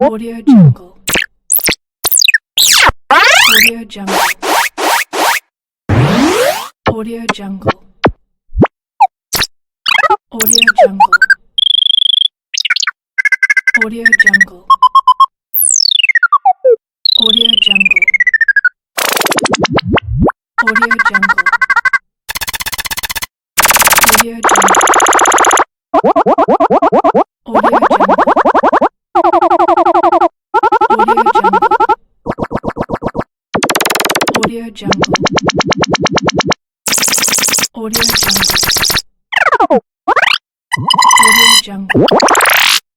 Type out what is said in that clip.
AudioJungle. AudioJungle. AudioJungle. AudioJungle. AudioJungle. AudioJungle. AudioJungle. AudioJungle. AudioJungle. AudioJungle. AudioJungle.